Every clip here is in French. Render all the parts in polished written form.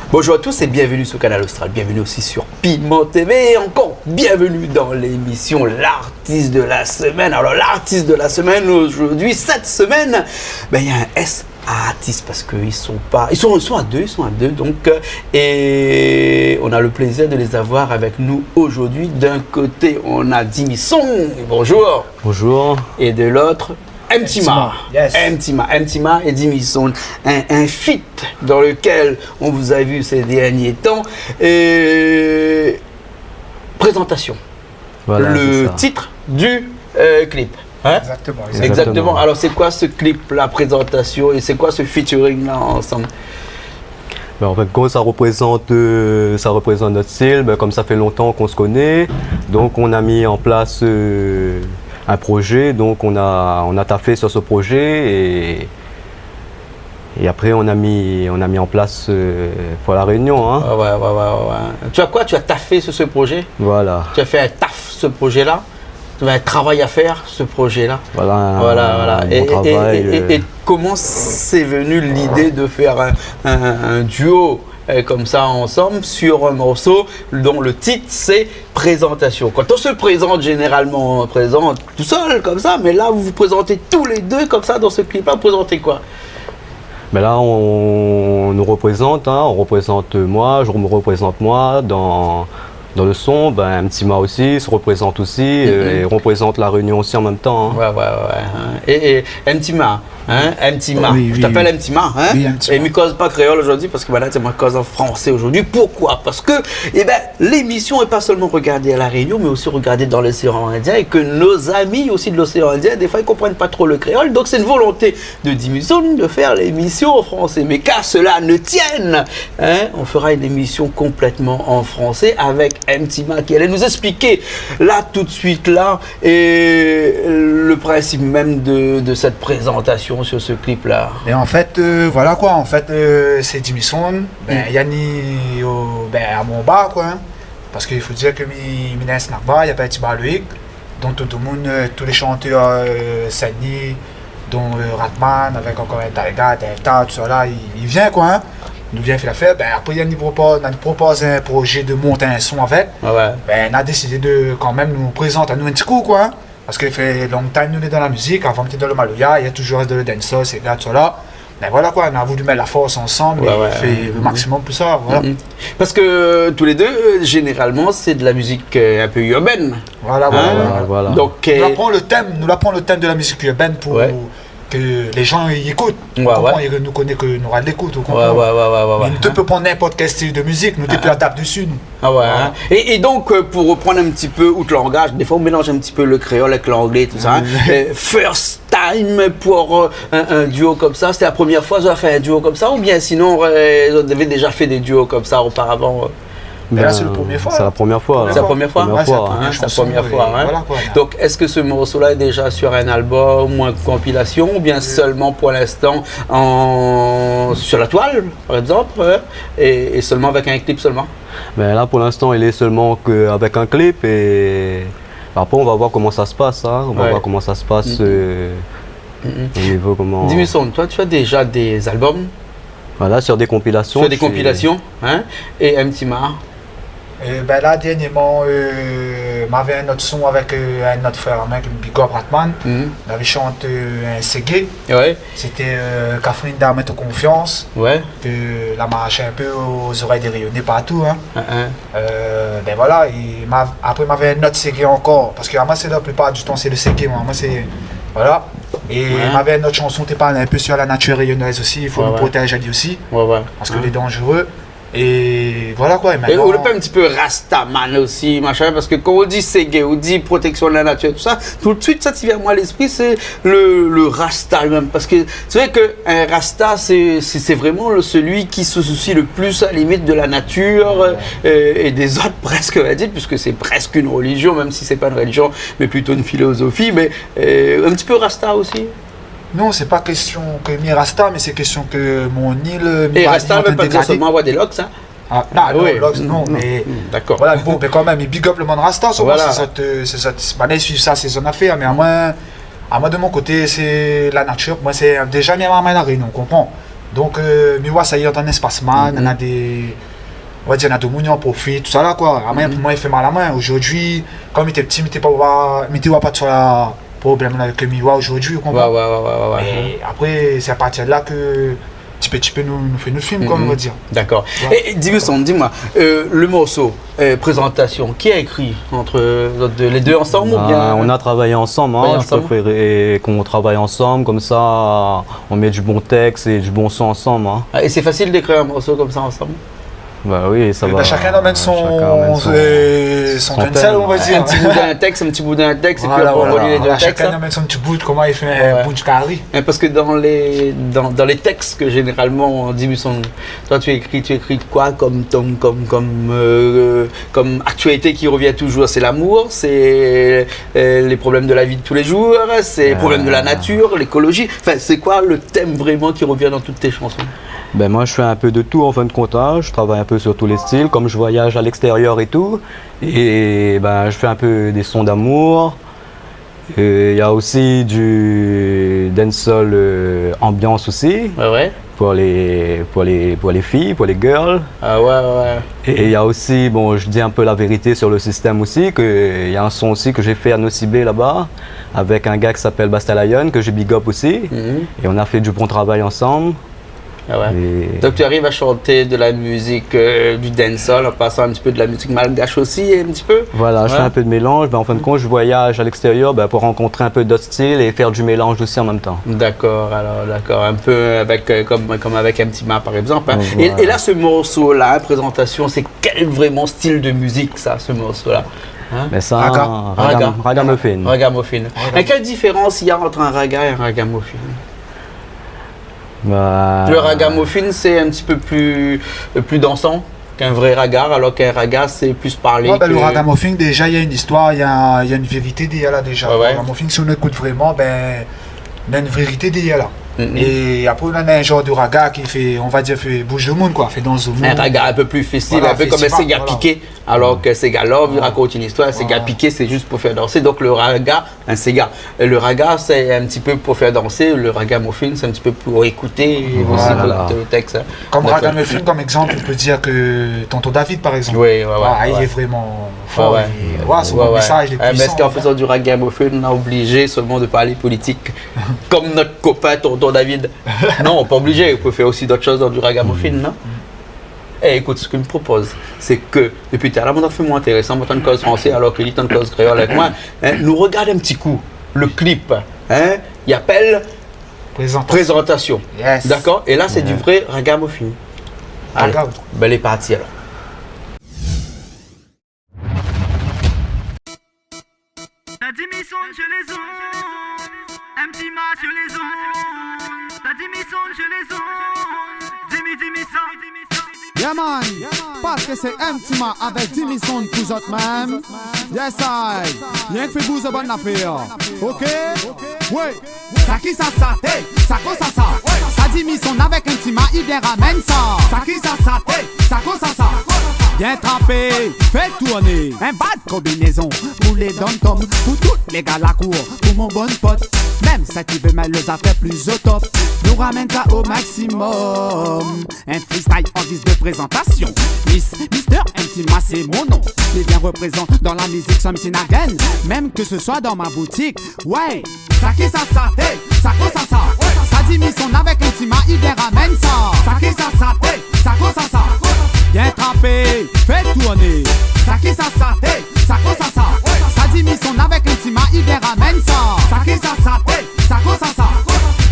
Bonjour à tous et bienvenue sur Canal Austral, bienvenue aussi sur Piment TV et encore bienvenue dans l'émission L'artiste de la semaine. Alors l'artiste de la semaine aujourd'hui, cette semaine, il y a un S artiste parce qu'ils sont à deux donc et on a le plaisir de les avoir avec nous aujourd'hui. D'un côté on a Dimison, bonjour. Bonjour. Et de l'autre Mtima, yes. Mtima et Dimison, un feat dans lequel on vous a vu ces derniers temps. Et présentation, voilà, le titre du clip. Hein? Exactement. Alors c'est quoi ce clip, la présentation, et c'est quoi ce featuring là ensemble? En fait, ça représente notre style. Comme ça fait longtemps qu'on se connaît, donc on a mis en place un projet, donc on a taffé sur ce projet et après on a mis en place pour la réunion. Hein. Ouais. Tu as taffé sur ce projet? Voilà. Tu as fait un taf ce projet-là? Tu as un travail à faire ce projet-là? Voilà. Et comment c'est venu l'idée de faire un duo comme ça ensemble sur un morceau dont le titre c'est Présentation? Quand on se présente généralement, on présente tout seul comme ça, mais là vous vous présentez tous les deux comme ça dans ce clip-là. Vous présentez quoi? Là on nous représente, on représente moi, je me représente moi dans le son. Mtima aussi se représente aussi et on représente la réunion aussi en même temps. Et Mtima, oui, je t'appelle Mtima, oui, et ne cause pas créole aujourd'hui parce que voilà, c'est moi cause en français aujourd'hui. Pourquoi? Parce que l'émission n'est pas seulement regardée à la Réunion, mais aussi regardée dans l'océan Indien, et que nos amis aussi de l'océan Indien, des fois ils ne comprennent pas trop le créole. Donc c'est une volonté de Dimison de faire l'émission en français. Mais qu'à cela ne tienne, on fera une émission complètement en français avec Mtima qui allait nous expliquer là tout de suite là et le principe même de cette présentation sur ce clip là. Et en fait c'est Dimison, Yanni à mon bar parce qu'il faut dire que Mina snack bar, il y a pas un petit bar Loïc, dont tout le monde, tous les chanteurs Sani, dont Ratman avec encore un Taiga, Delta, tout ça là, il vient nous vient faire l'affaire. Après il propose un projet de monter un son avec. On a décidé de quand même nous présenter à nous un petit coup parce qu'il fait longtemps que nous sommes dans la musique. Avant de dans le Maloya, il y a toujours de le dancehall, ces gars, tout ça là. On a voulu mettre la force ensemble et faire le maximum pour ça. Parce que tous les deux, généralement, c'est de la musique un peu urbaine. Voilà. Donc nous apprenons le thème de la musique urbaine pour que les gens y écoutent. Ils nous connaissent que nous avons l'écoute. Mais nous peut prendre n'importe quel style de musique, nous te plus adapter dessus. Et donc, pour reprendre un petit peu outre langage, des fois on mélange un petit peu le créole avec l'anglais et tout ça. First time pour un duo comme ça, c'était la première fois que vous avez fait un duo comme ça, ou bien sinon vous avez déjà fait des duos comme ça auparavant? Là, c'est la première fois. C'est la première fois. C'est la première fois. C'est la première fois. Donc, est-ce que ce morceau-là est déjà sur un album ou une compilation, ou bien seulement pour l'instant sur la toile, par exemple, et seulement avec un clip seulement? Là, pour l'instant, il est seulement avec un clip, et après, on va voir comment ça se passe. On va voir comment ça se passe au niveau comment. Dimison, toi, tu as déjà des albums? Voilà, sur des compilations. Et Mtima? Là, dernièrement, m'avait un autre son avec un autre frère, un Big Up Ratman. On avait chanté un Ségué. C'était Catherine Dame de confiance. Que la marche un peu aux oreilles des rayonnés partout. Et après, m'avait un autre Ségué encore. Parce que moi, c'est la plupart du temps, c'est le Ségué. Moi, c'est. Voilà. Et il m'avait une autre chanson qui parle un peu sur la nature rayonnaise aussi. Il faut nous protéger lui aussi. Parce qu'il est dangereux. Et voilà quoi. Et on le fait un petit peu Rastaman aussi, machin, parce que quand on dit Ségué, on dit protection de la nature, tout ça, tout de suite, ça qui vient à moi à l'esprit, c'est le Rasta même. Parce que c'est vrai qu'un Rasta, c'est vraiment celui qui se soucie le plus à la limite de la nature et des autres, presque, on va dire, puisque c'est presque une religion, même si c'est pas une religion, mais plutôt une philosophie, mais un petit peu Rasta aussi. Non, c'est pas question que mi rasta, mais c'est question que mon île... Et rasta veut pas dire seulement avoir des locks, hein? Ah, non, oui. Non, mais... D'accord. Voilà, bon, mais quand même, il big up le monde rasta, voilà. C'est ça, c'est son affaire, mais à moi, de mon côté, c'est la nature. Moi, c'est déjà bien ma marine, on comprend. Donc, mais ouais, ça y est, on a un espace man, on a des... On va dire, on a des mounions en profit, tout ça là, quoi. À moi, pour moi, il fait mal à main. Aujourd'hui, comme il était petit, il pas sur la problème avec le miroir aujourd'hui, vous comprenez? Ouais. Et après, c'est à partir de là que tu peux nous faire notre film, comme on va dire. D'accord. Ouais. Et dis-moi, le morceau, présentation, qui a écrit entre les deux ensemble ou bien... On a travaillé ensemble, hein, je préférais qu'on travaille ensemble, comme ça on met du bon texte et du bon son ensemble. Hein. Et c'est facile d'écrire un morceau comme ça ensemble? Bah oui, ça va. Chacun emmène son pencil, on va dire. Un petit bout d'un texte, et puis après on relie les deux textes. Chacun emmène son petit bout, comment il fait un bout de carré. Parce que dans les textes que généralement on dit, toi tu écris quoi comme actualité qui revient toujours? C'est l'amour, c'est les problèmes de la vie de tous les jours, c'est les problèmes de la nature, l'écologie. Enfin, c'est quoi le thème vraiment qui revient dans toutes tes chansons? Ben moi je fais un peu de tout en fin de compte, je travaille un peu sur tous les styles, comme je voyage à l'extérieur et tout, et ben je fais un peu des sons d'amour, il y a aussi du dancehall ambiance aussi, pour les filles, pour les girls. Ah ouais. Et il y a aussi, bon je dis un peu la vérité sur le système aussi, qu'il y a un son aussi que j'ai fait à Nocibé là-bas, avec un gars qui s'appelle Basta Lion, que j'ai big up aussi, et on a fait du bon travail ensemble. Ah ouais. Donc tu arrives à chanter de la musique du dancehall en passant un petit peu de la musique malgache aussi un petit peu? Voilà, je fais un peu de mélange. En fin de compte, je voyage à l'extérieur pour rencontrer un peu d'autres styles et faire du mélange aussi en même temps. D'accord, un peu avec comme avec MTMA par exemple. Hein. Voilà. Et là, ce morceau-là, présentation, c'est quel vraiment style de musique ça, ce morceau-là? Hein? Mais ça, ragamuffin. Ragamuffin. Et quelle différence il y a entre un raga et un ragamuffin? Le ragamuffin, c'est un petit peu plus dansant qu'un vrai raga, alors qu'un raga, c'est plus parlé. Le ragamuffin, déjà, il y a une histoire, il y a une vérité derrière là déjà. Le ragamuffin, si on écoute vraiment, il y a une vérité derrière là. Et après, on a un genre de raga qui fait, on va dire, fait bouge le monde, quoi, fait danser le monde. Un raga un peu plus festif, un peu comme un Sega Piqué. Alors que Sega Love, il raconte une histoire, Sega Piqué, c'est juste pour faire danser. Donc le raga, le raga, c'est un petit peu pour faire danser. Le ragamuffin, c'est un petit peu pour écouter aussi le texte. Comme ragamuffin, comme exemple, on peut dire que Tonton David, par exemple. Il est vraiment fort. Son message est puissant. Est-ce qu'en faisant du ragamuffin, on a obligé seulement de parler politique comme notre copain Tonton David? Non, pas obligé. On peut faire aussi d'autres choses dans du ragamuffin, non? Écoute, ce qu'il me propose, c'est que depuis tout à l'heure, on a fait moins intéressant, on entend cause français alors qu'il est en cause créole avec moi. Nous regarde un petit coup le clip. Il appelle présentation. Yes. D'accord? Et là, c'est du vrai ragamuffin. Allez, belle est partie alors. La démission chez les ondes, un petit match sur les ondes. La démission chez les ondes, Dimi ça. Yeah man, parce que c'est un petit match avec Dimi son pour vous autres même. Yes I, rien que fait vous de bonne affaire. Ok? Ouais. Ça qui ça, hey, ça quoi ça. Ça Dimi son avec un petit match, il ramène ça. Ça qui ça, hey, ça quoi ça. Bien trappé, fait tourner. Un bas de combinaison pour les dom-toms, pour toutes les gars la cour, pour mon bon pote. Même ça qui veut mettre les affaires plus au top, nous ramène ça au maximum. Un freestyle en guise de présentation. Mister Intima c'est mon nom. Il est bien représent dans la musique sans missing again. Même que ce soit dans ma boutique. Ouais, ça qui ça, hey, ça quoi ça. Ça dit mission avec Intima, il ramène ça. Ça qui ça, hey, ça quoi ça. Bien trappé, fait tourner. Ça qui ça, hey, ça quoi ça. Ça dit mission avec Intima, il ramène ça. Ça qui ça, hey, ça quoi ça.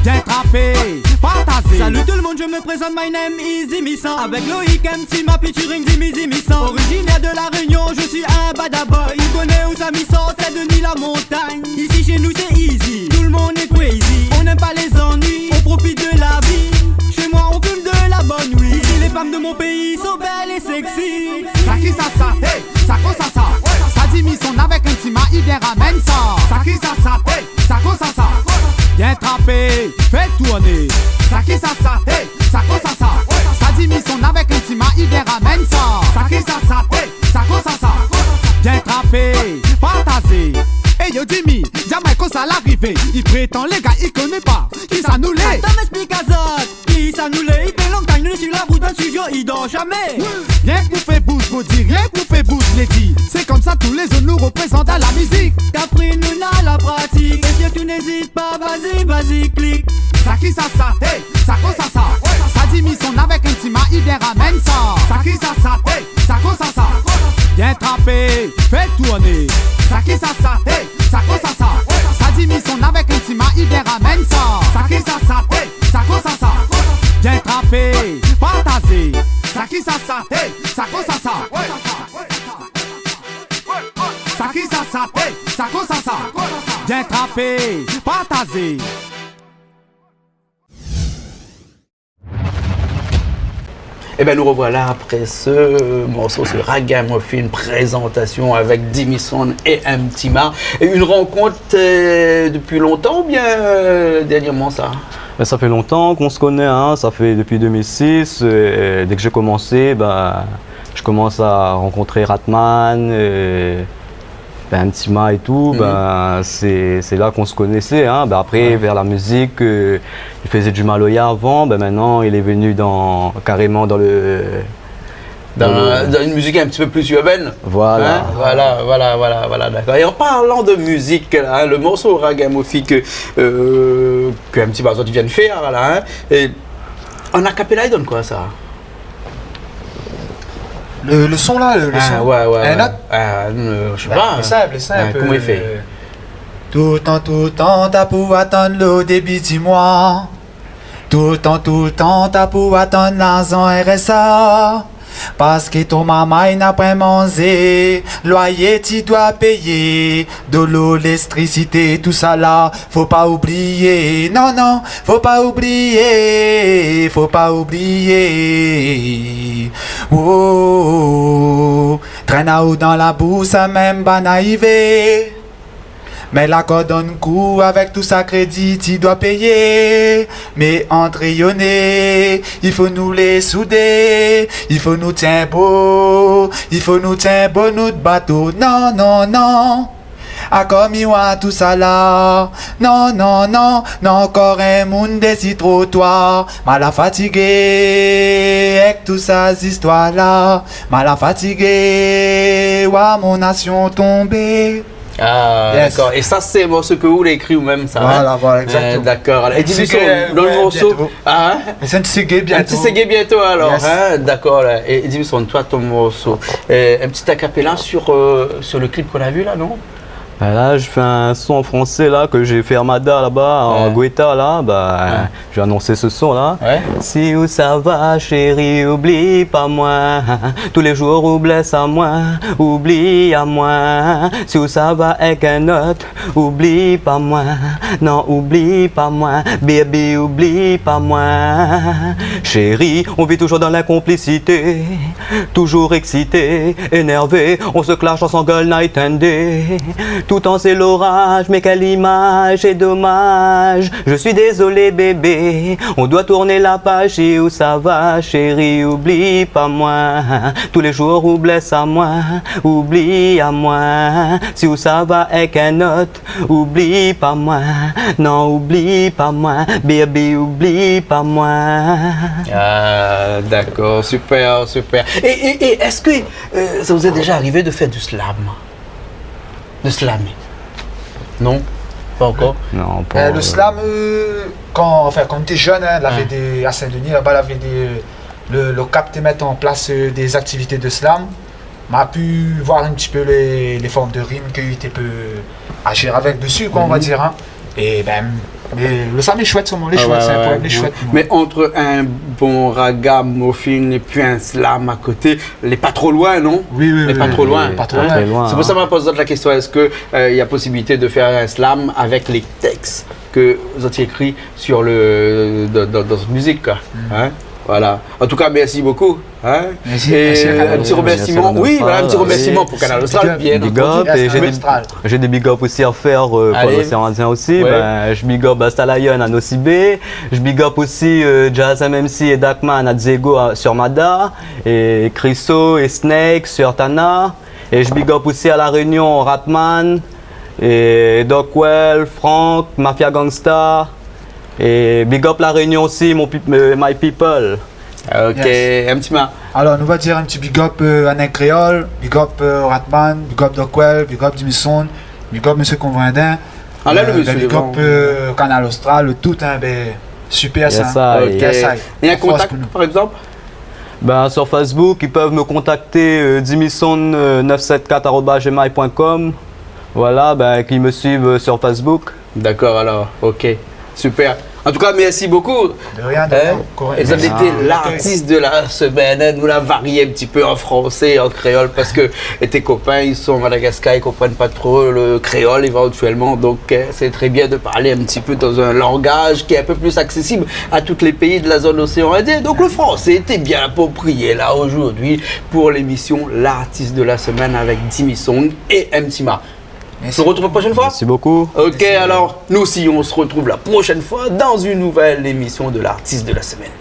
Bien trappé, partagé. Salut tout le monde, je me présente, my name is Dimisan. Avec Loïc Intima, featuring Dimisan. Originaire de la Réunion, je suis un badaboy. Il connaît où ça sort, c'est Denis la montagne. Ici chez nous c'est easy, tout le monde est crazy. On n'aime pas les ennuis, on profite de la vie. Chez moi on fume de la bonne weed. Ici les femmes de mon pays sont belles et sexy. Ça qui ça, hey, ça quoi ça. Ça dit mission avec Intima, il ramène ça. Ça qui ça, hey, ça quoi ça. Bien Viens trapper, fais tourner. Ça qui ça, hey, ça quoi ça. Ça dit mission avec un petit il les ramène ça. Ça qui ça, hey, ça quoi ça. Viens trapper, partager. Hey yo Jimmy, jamais que ça l'arrivée. Il prétend les gars, il connaît pas. Qui ça nous l'est? Attends m'explique à ça. Qui ça nous l'est? Il fait longtemps qu'il est sur la route d'un studio, il dort jamais. Rien que vous fait bouge, vous dit, rien que vous fait bouge, les dit. C'est comme ça tous les zones nous représentent à la musique. Capri nous n'a la pratique. Et si tu n'hésites pas, vas-y, clique. Ça qui ça, hey, ça quoi ça. Ça dit mission avec un petit il les ramène ça. Ça qui ça, hey, ça quoi ça. Viens trapper, fais tourner. Ça qui ça, hey, ça quoi ça. Ça dit mission avec un petit il les ramène ça. Ça qui ça, hey, ça quoi ça. Viens trapper, partager. Ça qui ça, hey, ça quoi ça. Ça qui ça, hey, ça quoi ça. Viens trapper, partager. Et bien nous revoilà après ce morceau, ce Ragamuffin présentation avec Dimison et Mtima. Une rencontre depuis longtemps ou bien dernièrement ça? Ça fait longtemps qu'on se connaît, hein. Ça fait depuis 2006. Dès que j'ai commencé, je commence à rencontrer Ratman, Mtima et tout. C'est là qu'on se connaissait, hein. Après, vers la musique, il faisait du Maloya avant. Maintenant, il est venu carrément dans une musique un petit peu plus urbaine. Voilà. Hein, voilà, d'accord. Et en parlant de musique, là, le morceau Ragamuffin que Mtima vient de faire, là, et en acapella, il donne quoi ça? Le son là, le son. Ouais. Je sais pas. C'est simple. Comment il fait? Tout le temps, t'as pour attendre le débit, dis-moi. Tout le temps, t'as pour attendre l'argent RSA. Parce que ton maman il n'a pas mangé, loyer tu dois payer, de l'eau, l'électricité, tout ça là, faut pas oublier. Non, faut pas oublier. Oh, traîne à ou dans la boue, ça même pas naïvé. Mais la corde donne coup, avec tout ça crédit, tu dois payer. Mais entrayonner, il faut nous les souder. Il faut nous tenir beau, notre bateau. Non. A comme il voit tout ça là. Non, encore un monde des trottoirs. Mal à fatigué, avec tout ça, ces histoires là. Mal à fatigué, ouah, mon nation tombée. Ah, yes. D'accord. Et ça, c'est un morceau que vous l'avez écrit ou même ça? Voilà, exactement. D'accord. Et dis-moi, dans le morceau. C'est un petit bientôt. Un petit bientôt alors. Yes. Hein? D'accord. Et dis-moi, toi, ton morceau. Un petit acapella sur le clip qu'on a vu là, non? Là, je fais un son en français là que j'ai fait Armada là-bas, en Guetta là, j'ai annoncé ce son là. Si où ça va chérie, oublie pas moi, tous les jours oublie à moi, si où ça va avec un autre, oublie pas moi, non oublie pas moi, baby oublie pas moi. Chérie, on vit toujours dans l'incomplicité, toujours excité, énervé, on se clash, on s'engueule night and day. Tout le temps c'est l'orage, mais quelle image et dommage. Je suis désolé bébé, on doit tourner la page. Et où ça va chérie, oublie pas moi, tous les jours oublie à moi, si où ça va avec un autre, oublie pas moi, non oublie pas moi, baby oublie pas moi. Ah d'accord, super. Et est-ce que ça vous est déjà arrivé de faire du slam? De slammer? Non? Pas encore? Non, pas. Le slam, quand on était jeune, à Saint-Denis, là-bas, il y avait le cap de mettre en place des activités de slam. On a pu voir un petit peu les formes de rimes qu'il peut agir avec dessus, quoi, on va dire. Hein. Et mais le slam est chouette, sûrement, c'est un poème chouette. Mais entre un bon ragamuffin et puis un slam à côté, il n'est pas trop loin, non? Oui. Pas trop loin. C'est pour ça que je me pose la question, est-ce qu'il y a possibilité de faire un slam avec les textes que vous avez écrits sur dans cette musique, quoi, hein? Voilà. En tout cas, merci beaucoup. Hein. Merci, Et merci à Canal un petit Austral. remerciement. Merci à Oui, voilà, un petit Canal remerciement Austral. pour Canal Austral. Bien Big entendu. up, et j'ai des big up aussi à faire pour Allez. l'océan Indien aussi. Ouais. Ben, je big up Basta Lion à Nocibé. Je big up aussi Jazz MMC et Darkman à Diego sur Mada. Et Chriso et Snake sur Tana. Et je big up aussi à La Réunion Ratman. Et Dockwell, Frank, Mafia Gangsta. Et big up La Réunion aussi, My People. Ok, Yes. un petit main. Alors, nous va dire un petit big up à Nec Créole, big up Ratman, big up Dockwell, big up Dimison, big up Monsieur Convendin. Ah, là, le monsieur big devant. up Canal Austral, le tout, hein, ben, super Yes, ça. I. Ok. Yes, I. Il y a un Force contact, pour nous. par exemple? Ben, sur Facebook, ils peuvent me contacter dimison974@gmail.com. Voilà, ben, qu'ils me suivent sur Facebook. D'accord, alors, ok, super. En tout cas, merci beaucoup. De rien, de Hein? rien. Et ça a été l'artiste de la semaine. Hein? Nous la varié un petit peu en français et en créole parce que tes copains, ils sont à Madagascar, ils comprennent pas trop le créole éventuellement. Donc, c'est très bien de parler un petit peu dans un langage qui est un peu plus accessible à tous les pays de la zone océan Indien. Donc, le français était bien approprié là aujourd'hui pour l'émission L'artiste de la semaine avec Jimmy Song et Mtima. On se retrouve la prochaine fois? Merci beaucoup. Ok, alors nous aussi on se retrouve la prochaine fois dans une nouvelle émission de l'artiste de la semaine.